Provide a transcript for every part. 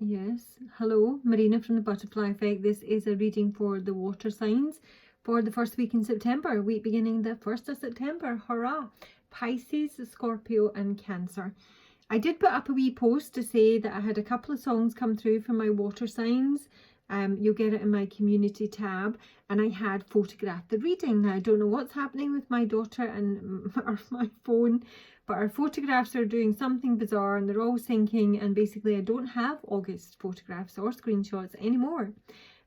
Yes. Hello, Marina from the Butterfly Effect. This is a reading for the water signs for the first week in September, week beginning the 1st of September. Hurrah! Pisces, Scorpio and Cancer. I did put up a wee post to say that I had a couple of songs come through from my water signs. You'll get it in my community tab, and I had photographed the reading. Now I don't know what's happening with my daughter and my phone, but our photographs are doing something bizarre and they're all syncing, and basically I don't have August photographs or screenshots anymore.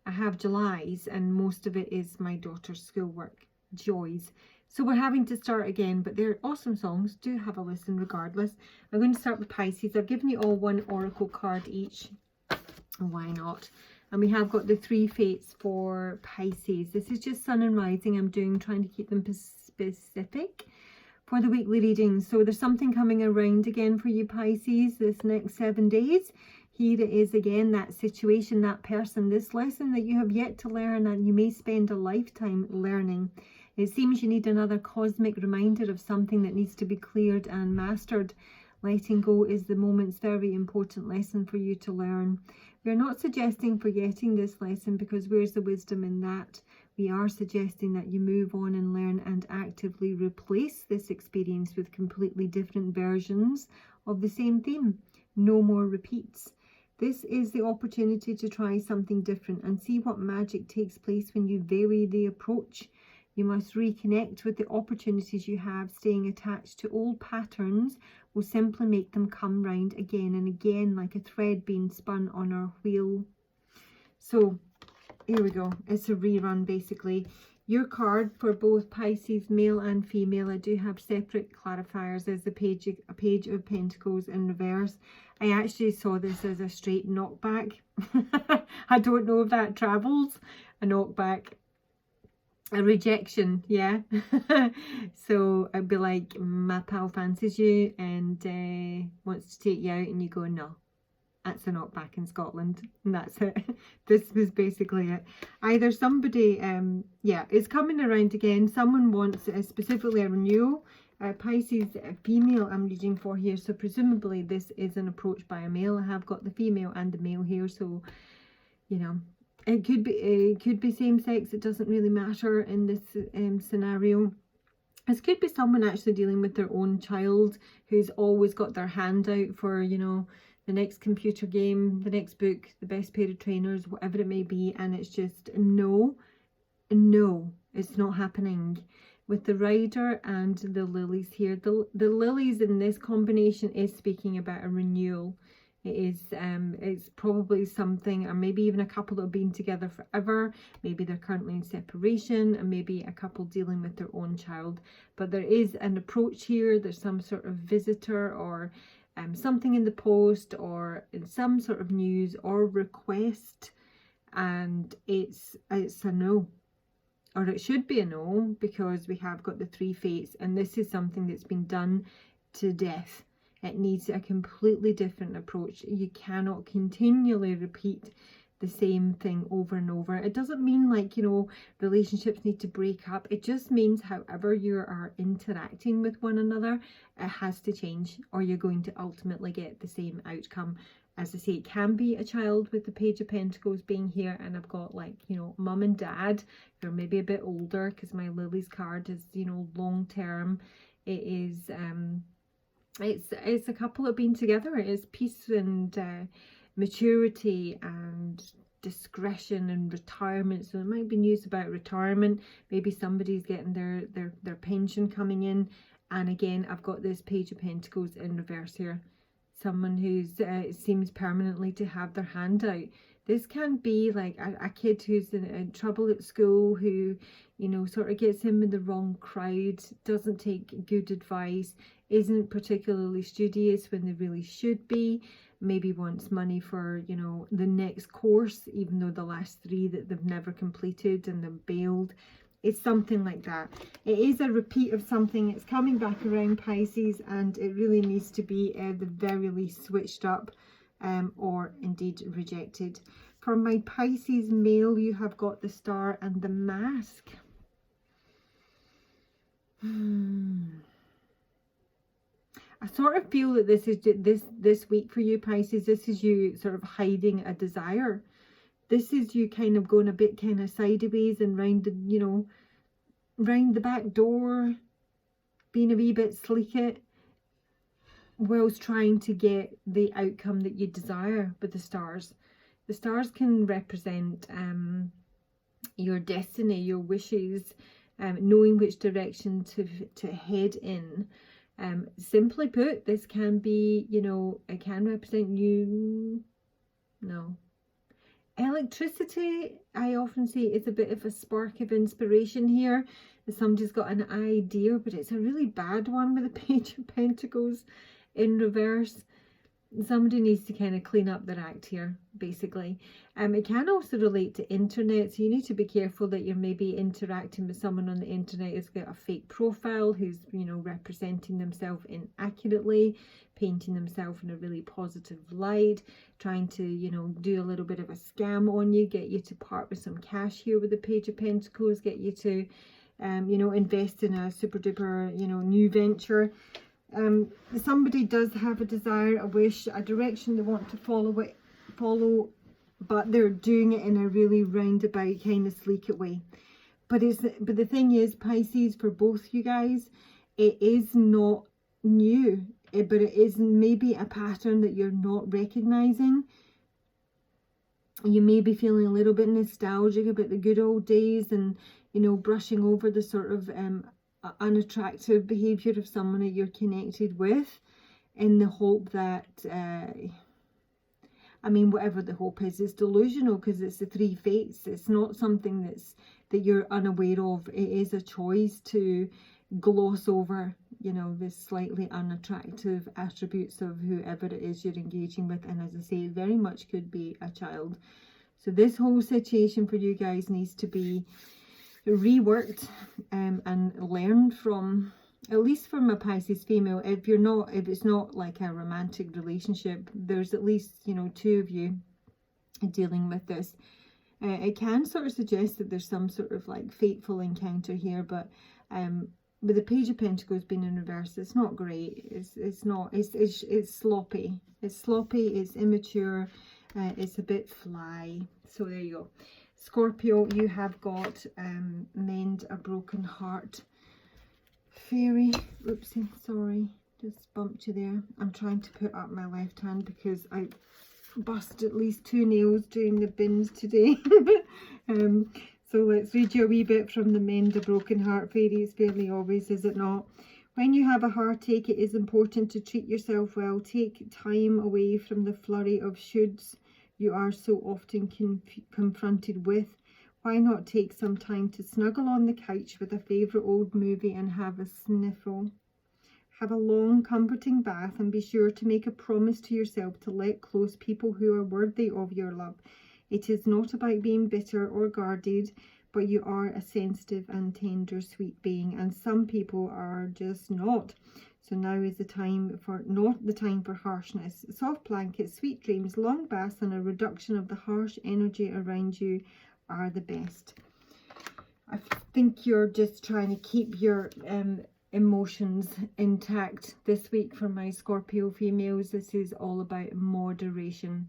I have July's, and most of it is my daughter's schoolwork. Joys. So we're having to start again, but they're awesome songs. Do have a listen regardless. I'm going to start with Pisces. I've given you all one oracle card each. Why not? And we have got the 3 fates for Pisces. This is just sun and rising. I'm trying to keep them specific for the weekly readings. So there's something coming around again for you Pisces this next 7 days. Here it is again, that situation, that person, this lesson that you have yet to learn and you may spend a lifetime learning. It seems you need another cosmic reminder of something that needs to be cleared and mastered. Letting go is the moment's very important lesson for you to learn. We're not suggesting forgetting this lesson, because where's the wisdom in that? We are suggesting that you move on and learn and actively replace this experience with completely different versions of the same theme. No more repeats. This is the opportunity to try something different and see what magic takes place when you vary the approach. You must reconnect with the opportunities you have. Staying attached to old patterns will simply make them come round again and again, like a thread being spun on our wheel. So here we go. It's a rerun basically. Your card for both Pisces male and female, I do have separate clarifiers. There's a page of Pentacles in reverse. I actually saw this as a straight knockback. I don't know if that travels. A knockback. A rejection, yeah. So I'd be like, my pal fancies you and wants to take you out, and you go, no, that's a knockback in Scotland, and that's it. This was basically it. Either somebody, yeah, is coming around again. Someone wants specifically a renewal. Pisces female I'm reading for here, so presumably this is an approach by a male. I have got the female and the male here, so you know. It could be same sex. It doesn't really matter in this scenario. This could be someone actually dealing with their own child who's always got their hand out for, you know, the next computer game, the next book, the best pair of trainers, whatever it may be, and it's just no, it's not happening. With the Rider and the Lilies here, the Lilies in this combination is speaking about a renewal. It is, it's probably something, or maybe even a couple that have been together forever. Maybe they're currently in separation, and maybe a couple dealing with their own child. But there is an approach here. There's some sort of visitor or something in the post or in some sort of news or request, and it's a no. Or it should be a no, because we have got the 3 fates, and this is something that's been done to death. It needs a completely different approach. You cannot continually repeat the same thing over and over. It doesn't mean like, you know, relationships need to break up. It just means however you are interacting with one another, it has to change, or you're going to ultimately get the same outcome. As I say, it can be a child with the Page of Pentacles being here, and I've got like, you know, mum and dad who are maybe a bit older, because my Lilies card is, you know, long term. It is it's a couple that have been together. It is peace and maturity and discretion and retirement. So there might be news about retirement. Maybe somebody's getting their pension coming in. And again, I've got this Page of Pentacles in reverse here. Someone who's seems permanently to have their hand out. This can be like a kid who's in trouble at school, who, you know, sort of gets in with the wrong crowd, doesn't take good advice, isn't particularly studious when they really should be, maybe wants money for, you know, the next course, even though the last 3 that they've never completed and they've bailed. It's something like that. It is a repeat of something. It's coming back around, Pisces, and it really needs to be at the very least switched up or indeed rejected. For my Pisces male, you have got the Star and the Mask. I sort of feel that this is this week for you, Pisces. This is you sort of hiding a desire. This is you kind of going a bit kind of sideways and round the, you know, round the back door, being a wee bit sleek-it, whilst trying to get the outcome that you desire with the stars. The stars can represent your destiny, your wishes, knowing which direction to head in. Simply put, this can be, you know, it can represent you. No. Electricity, I often see, is a bit of a spark of inspiration here. Somebody's got an idea, but it's a really bad one with the Page of Pentacles in reverse. Somebody needs to kind of clean up their act here, basically. It can also relate to internet, so you need to be careful that you're maybe interacting with someone on the internet who's got a fake profile, who's, you know, representing themselves inaccurately, painting themselves in a really positive light, trying to, you know, do a little bit of a scam on you, get you to part with some cash here with the Page of Pentacles, get you to, you know, invest in a super duper, you know, new venture. Somebody does have a desire, a wish, a direction they want to follow, but they're doing it in a really roundabout kind of sleek way. But the thing is, Pisces, for both you guys, it is not new, but it is maybe a pattern that you're not recognizing. You may be feeling a little bit nostalgic about the good old days, and, you know, brushing over the sort of unattractive behavior of someone that you're connected with, in the hope that I mean, whatever the hope is, it's delusional, because it's the three fates. It's not something that you're unaware of. It is a choice to gloss over, you know, the slightly unattractive attributes of whoever it is you're engaging with. And as I say, it very much could be a child. So this whole situation for you guys needs to be reworked and learned from, at least from a Pisces female. If it's not like a romantic relationship, there's at least, you know, two of you dealing with this. It can sort of suggest that there's some sort of like fateful encounter here, but with the Page of Pentacles being in reverse, it's not great. It's sloppy. It's sloppy, it's immature, it's a bit fly. So there you go. Scorpio, you have got Mend a Broken Heart. Fairy, oopsie, sorry, just bumped you there. I'm trying to put up my left hand because I busted at least 2 nails doing the bins today. So let's read you a wee bit from the Mend a Broken Heart Fairy. It's fairly obvious, is it not? When you have a heartache, it is important to treat yourself well. Take time away from the flurry of shoulds you are so often confronted with. Why not take some time to snuggle on the couch with a favourite old movie and have a sniffle? Have a long, comforting bath, and be sure to make a promise to yourself to let close people who are worthy of your love. It is not about being bitter or guarded, but you are a sensitive and tender, sweet being, and some people are just not. So now is the time for, not the time for harshness. Soft blankets, sweet dreams, long baths, and a reduction of the harsh energy around you are the best. I think you're just trying to keep your emotions intact this week. For my Scorpio females, this is all about moderation.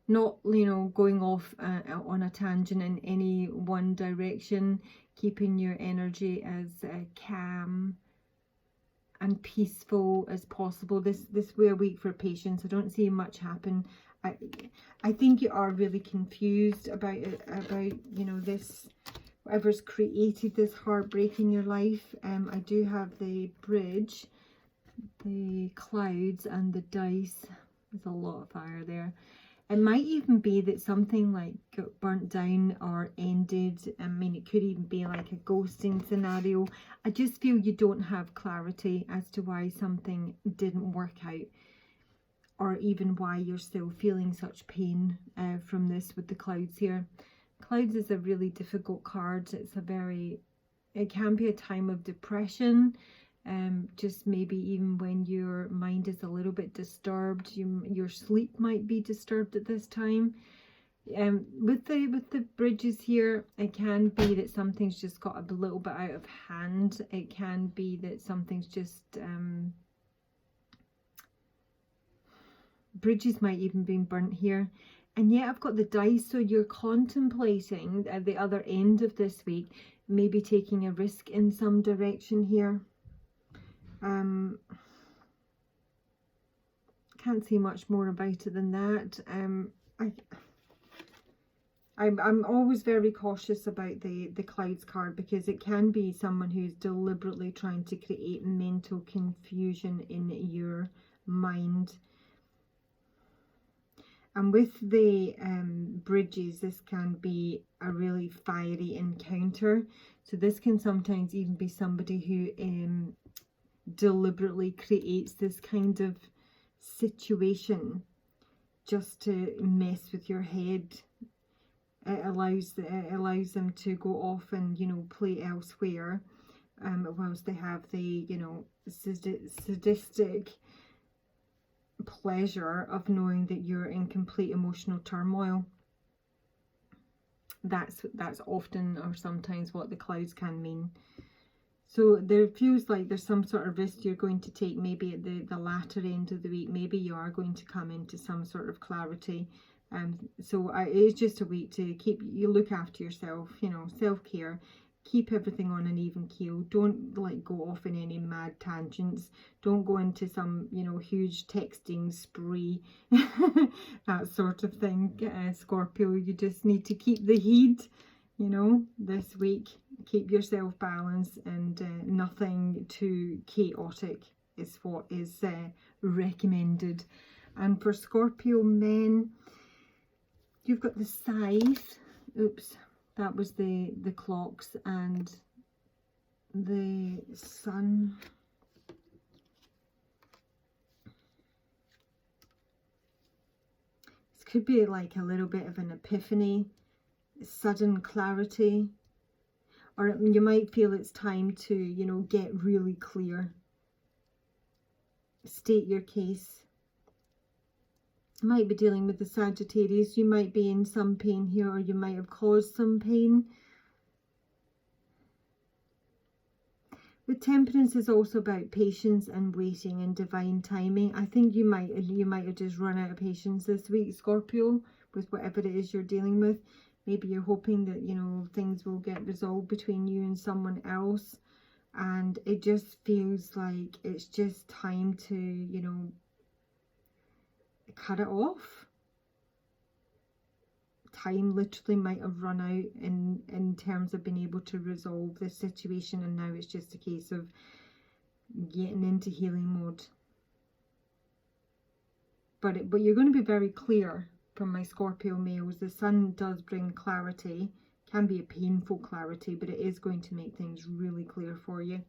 Not, you know, going off on a tangent in any one direction. Keeping your energy as calm and peaceful as possible. This will a week for patience. I don't see much happen. I think you are really confused about you know, this, whatever's created this heartbreak in your life. I do have the bridge, the clouds, and the dice. There's a lot of fire there. It might even be that something like got burnt down or ended. I mean, it could even be like a ghosting scenario. I just feel you don't have clarity as to why something didn't work out, or even why you're still feeling such pain from this with the clouds here. Clouds is a really difficult card. It can be a time of depression. Just maybe even when your mind is a little bit disturbed, your sleep might be disturbed at this time. With the bridges here, it can be that something's just got a little bit out of hand. It can be that something's just bridges might even be burnt here. And yet I've got the dice, so you're contemplating at the other end of this week, maybe taking a risk in some direction here. Can't say much more about it than that. I'm always very cautious about the clouds card, because it can be someone who's deliberately trying to create mental confusion in your mind. And with the bridges, this can be a really fiery encounter. So this can sometimes even be somebody who deliberately creates this kind of situation just to mess with your head. It allows them to go off and, you know, play elsewhere, whilst they have the, you know, sadistic pleasure of knowing that you're in complete emotional turmoil. That's often or sometimes what the clouds can mean. So there feels like there's some sort of risk you're going to take, maybe at the latter end of the week. Maybe you are going to come into some sort of clarity. So it's just a week to you look after yourself, you know, self-care. Keep everything on an even keel. Don't like go off in any mad tangents. Don't go into some, you know, huge texting spree, that sort of thing. Scorpio, you just need to keep the heat, you know, this week. Keep yourself balanced, and nothing too chaotic is what is recommended. And for Scorpio men, you've got the scythe. Oops. That was the clocks and the sun. This could be like a little bit of an epiphany, sudden clarity, or you might feel it's time to, you know, get really clear, state your case. You might be dealing with the Sagittarius. You might be in some pain here, or you might have caused some pain. The Temperance is also about patience and waiting and divine timing. I think you might have just run out of patience this week, Scorpio, with whatever it is you're dealing with. Maybe you're hoping that, you know, things will get resolved between you and someone else, and it just feels like it's just time to, you know, cut it off. Time literally might have run out in terms of being able to resolve this situation, and now it's just a case of getting into healing mode. But you're going to be very clear from my Scorpio males. The sun does bring clarity. Can be a painful clarity, but it is going to make things really clear for you.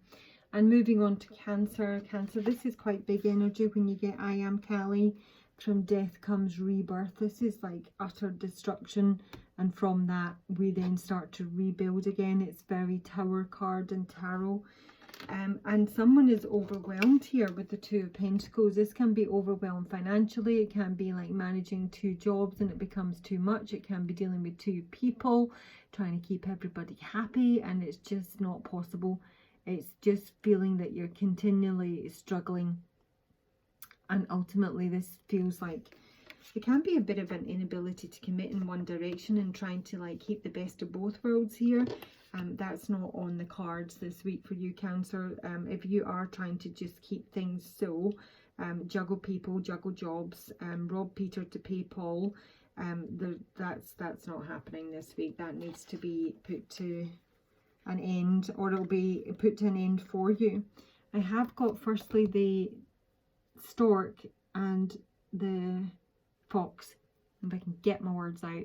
And moving on to Cancer. Cancer, this is quite big energy when you get I am Kali. From death comes rebirth. This is like utter destruction, and from that we then start to rebuild again. It's very Tower card and tarot. And someone is overwhelmed here with the Two of Pentacles. This can be overwhelmed financially. It can be like managing 2 jobs and it becomes too much. It can be dealing with 2 people, trying to keep everybody happy, and it's just not possible. It's just feeling that you're continually struggling. And ultimately this feels like it can be a bit of an inability to commit in one direction and trying to like keep the best of both worlds here. That's not on the cards this week for you, Cancer. If you are trying to just keep things so, juggle people, juggle jobs, rob Peter to pay Paul, that's not happening this week. That needs to be put to an end, or it'll be put to an end for you. I have got firstly the stork and the fox, if I can get my words out.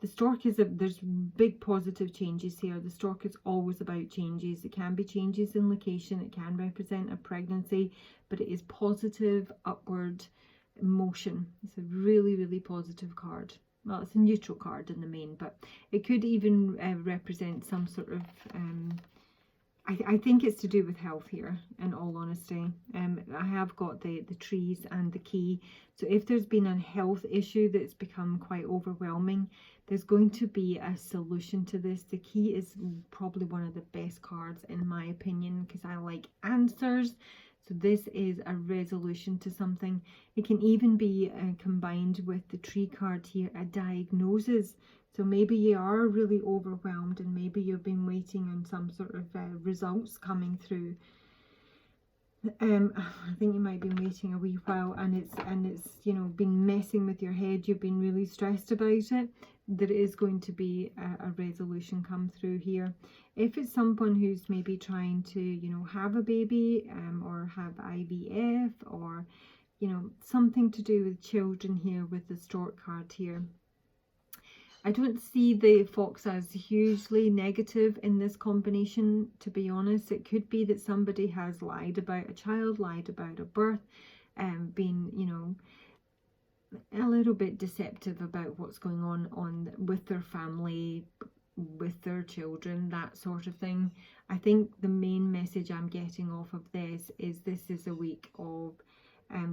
The stork is there's big positive changes here. The stork is always about changes. It can be changes in location, it can represent a pregnancy, but it is positive upward motion. It's a really, really positive card. Well, it's a neutral card in the main, but it could even represent some sort of I think it's to do with health here, in all honesty. I have got the trees and the key. So if there's been a health issue that's become quite overwhelming, there's going to be a solution to this. The key is probably one of the best cards in my opinion, because I like answers. So this is a resolution to something. It can even be combined with the tree card here, a diagnosis. So maybe you are really overwhelmed, and maybe you've been waiting on some sort of results coming through. I think you might be waiting a wee while, and it's you know, been messing with your head. You've been really stressed about it. There is going to be a resolution come through here. If it's someone who's maybe trying to, you know, have a baby, or have IVF, or, you know, something to do with children here with the stork card here. I don't see the fox as hugely negative in this combination, to be honest. It could be that somebody has lied about a child, lied about a birth, been, you know, a little bit deceptive about what's going on with their family, with their children, that sort of thing. I think the main message I'm getting off of this is a week of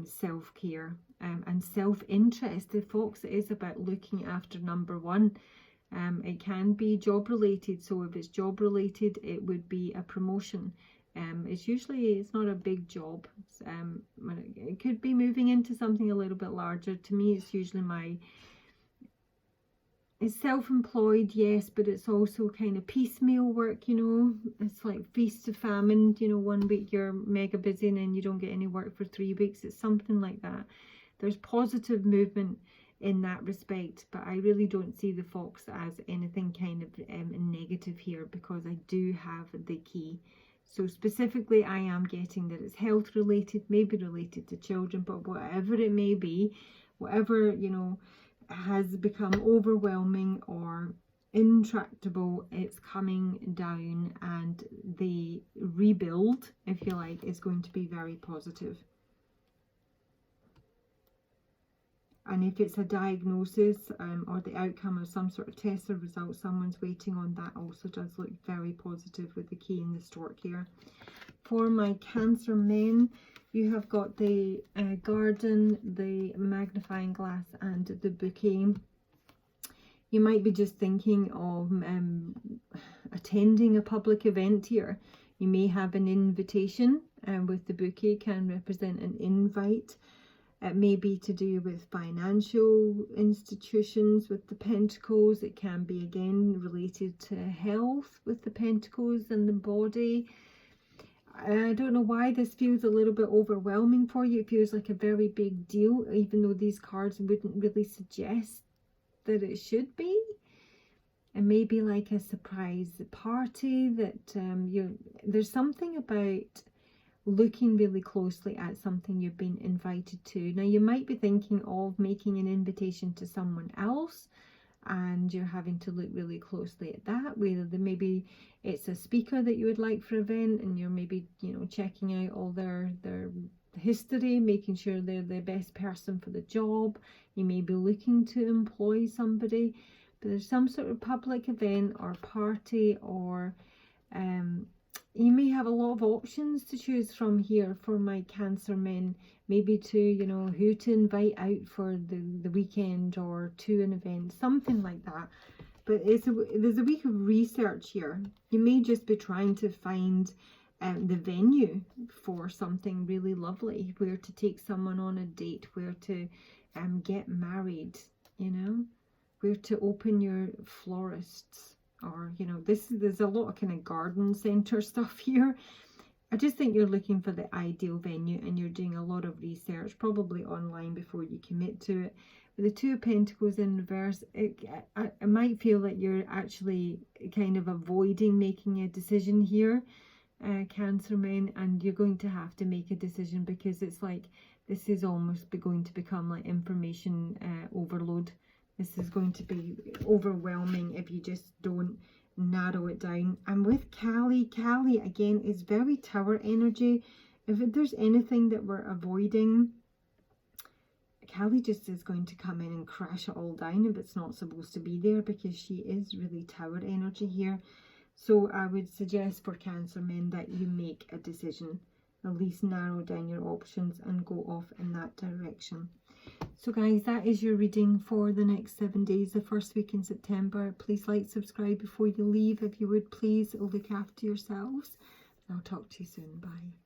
self-care and self-interest. The fox is about looking after number one. It can be job related, so if it's job related, it would be a promotion. It's not a big job. It could be moving into something a little bit larger. To me, it's usually it's self-employed, yes, but it's also kind of piecemeal work, you know. It's like feast to famine, you know, 1 week you're mega busy and then you don't get any work for 3 weeks. It's something like that. There's positive movement in that respect, but I really don't see the fox as anything kind of negative here, because I do have the key. So specifically, I am getting that it's health related, maybe related to children, but whatever it may be, whatever, you know, has become overwhelming or intractable, it's coming down, and the rebuild, if you like, is going to be very positive. And if it's a diagnosis or the outcome of some sort of test or result someone's waiting on, that also does look very positive with the key and the stork here. For my Cancer men, you have got the garden, the magnifying glass, and the bouquet. You might be just thinking of attending a public event here. You may have an invitation, with the bouquet can represent an invite. It may be to do with financial institutions with the pentacles. It can be again related to health with the pentacles and the body. I don't know why this feels a little bit overwhelming for you. It feels like a very big deal, even though these cards wouldn't really suggest that it should be. It may be like a surprise party that there's something about looking really closely at something you've been invited to. Now, you might be thinking of making an invitation to someone else, and you're having to look really closely at that, whether maybe it's a speaker that you would like for an event, and you're maybe, you know, checking out all their history, making sure they're the best person for the job. You may be looking to employ somebody, but there's some sort of public event or party, or you may have a lot of options to choose from here for my Cancer men. Maybe to, you know, who to invite out for the weekend or to an event, something like that. But there's a week of research here. You may just be trying to find the venue for something really lovely, where to take someone on a date, where to get married, you know, where to open your florists. Or, you know, there's a lot of kind of garden centre stuff here. I just think you're looking for the ideal venue, and you're doing a lot of research, probably online, before you commit to it. With the Two of Pentacles in reverse, it might feel that you're actually kind of avoiding making a decision here, Cancer men, and you're going to have to make a decision, because it's like this is almost going to become like information overload. This is going to be overwhelming if you just don't narrow it down. And with Kali again is very Tower energy. If there's anything that we're avoiding, Kali just is going to come in and crash it all down if it's not supposed to be there, because she is really Tower energy here. So I would suggest for Cancer men that you make a decision, at least narrow down your options and go off in that direction. So guys, that is your reading for the next 7 days, the first week in September. Please like, subscribe before you leave. If you would, please look after yourselves. I'll talk to you soon. Bye.